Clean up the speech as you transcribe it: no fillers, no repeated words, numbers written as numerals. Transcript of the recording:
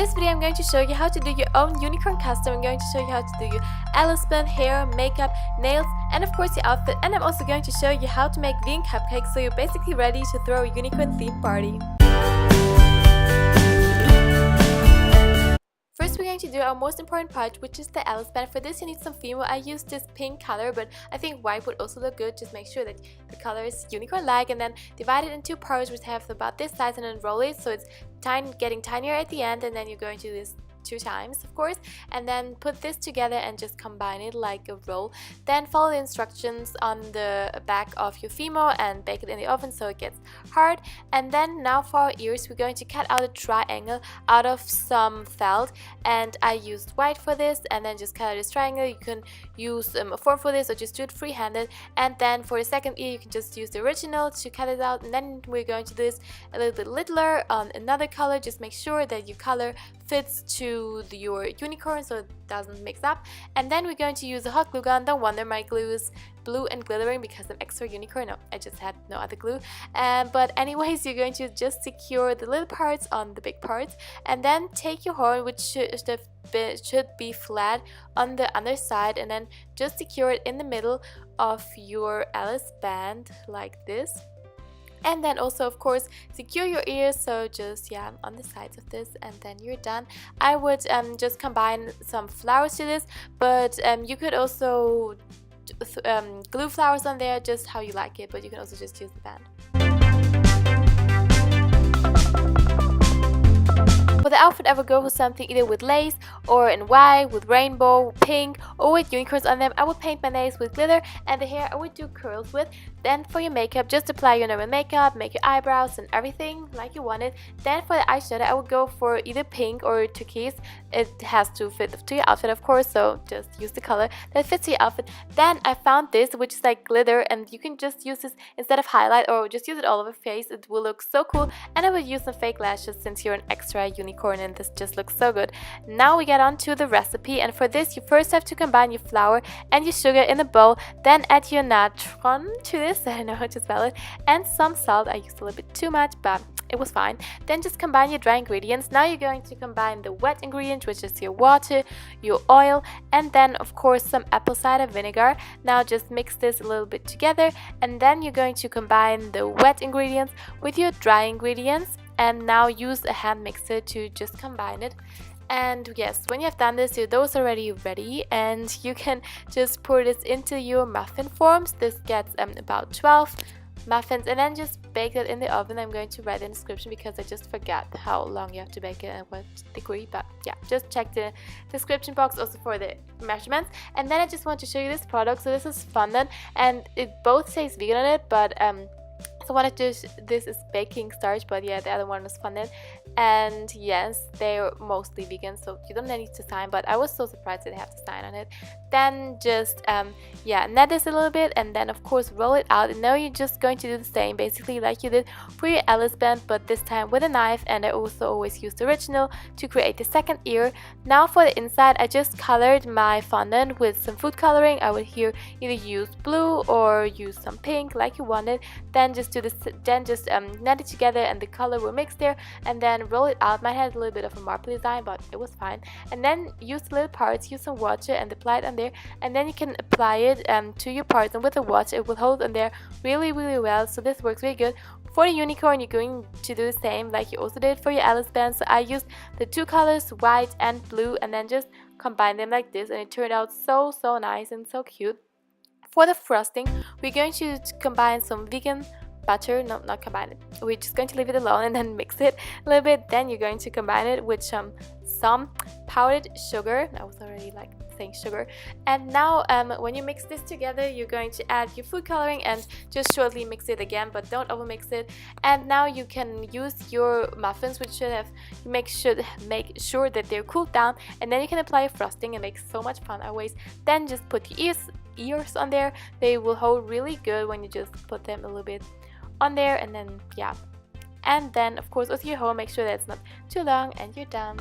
this video, I'm going to show you how to do your own unicorn custom. I'm going to show you how to do your eyelash band, hair, makeup, nails, and of course your outfit. And I'm also going to show you how to make vegan cupcakes, so you're basically ready to throw a unicorn themed party. First, we're going to do our most important part, which is the eyelash band. For this, you need some Fimo. I used this pink color, but I think white would also look good. Just make sure that the color is unicorn-like, and then divide it into parts which have about this size, and then roll it so it's getting tinier at the end. And then you're going to do this 2 times, of course, and then put this together and just combine it like a roll. Then follow the instructions on the back of your Fimo and bake it in the oven so it gets hard. And then now for our ears, we're going to cut out a triangle out of some felt, and I used white for this, and then just cut out this triangle. You can use a form for this or just do it free-handed. And then for the second ear, you can just use the original to cut it out. And then we're going to do this a little bit littler on another color. Just make sure that your color fits to your unicorn so it doesn't mix up. And then we're going to use a hot glue gun. Don't wonder my glue is blue and glittering because I'm extra unicorn. No, I just had no other glue. But anyways, you're going to just secure the little parts on the big parts, and then take your horn, which should be flat on the underside, and then just secure it in the middle of your eyelash band like this. And then also, of course, secure your ears, so just on the sides of this, and then you're done. I would just combine some flowers to this, but you could also glue flowers on there, just how you like it, but you can also just use the band. For the outfit, I would go for something either with lace or in white, with rainbow, pink, or with unicorns on them. I would paint my nails with glitter, and the hair I would do curls with. Then for your makeup, just apply your normal makeup, make your eyebrows and everything like you want it. Then for the eyeshadow, I would go for either pink or turquoise. It has to fit to your outfit, of course, so just use the color that fits to your outfit. Then I found this, which is like glitter, and you can just use this instead of highlight, or just use it all over your face. It will look so cool. And I would use some fake lashes since you're an extra unicorn, and this just looks so good. Now we get on to the recipe, and for this you first have to combine your flour and your sugar in a bowl. Then add your natron to this, I don't know how to spell it, and some salt. I used a little bit too much, but it was fine. Then just combine your dry ingredients. Now you're going to combine the wet ingredient, which is your water, your oil, and then of course some apple cider vinegar. Now just mix this a little bit together, and then you're going to combine the wet ingredients with your dry ingredients, and now use a hand mixer to just combine it. And yes, when you have done this, your dough is already ready, and you can just pour this into your muffin forms. This gets about 12 muffins, and then just bake it in the oven. I'm going to write in the description because I just forgot how long you have to bake it and what degree, but yeah, just check the description box also for the measurements. And then I just want to show you this product. So this is fondant, and it both says vegan on it, but so one of this is baking starch, but yeah, the other one is fondant. And yes, they're mostly vegan, so you don't need to sign, but I was so surprised that they have to sign on it. Then just net this a little bit, and then of course roll it out. And now you're just going to do the same basically like you did for your eyelash band, but this time with a knife. And I also always use the original to create the second ear. Now for the inside, I just colored my fondant with some food coloring. I would here either use blue or use some pink like you wanted. Then just do this, then just net it together, and the color will mix there, and then roll it out. Mine had a little bit of a marble design, but it was fine. And then use the little parts, use some water and apply it on there, and then you can apply it to your parts, and with the water it will hold on there really well. So this works really good. For the unicorn, you're going to do the same like you also did for your eyelash band. So I used the 2 colors, white and blue, and then just combine them like this, and it turned out so nice and so cute. For the frosting, we're going to combine some vegan butter. No, not combine it. We're just going to leave it alone and then mix it a little bit. Then you're going to combine it with some powdered sugar. I was already like saying sugar. And now when you mix this together, you're going to add your food coloring and just shortly mix it again, but don't over mix it. And now you can use your muffins, which should make sure that they're cooled down, and then you can apply frosting and make so much fun always. Then just put your ears on there. They will hold really good when you just put them a little bit on there, and then and then of course with your hole, make sure that it's not too long, and you're done.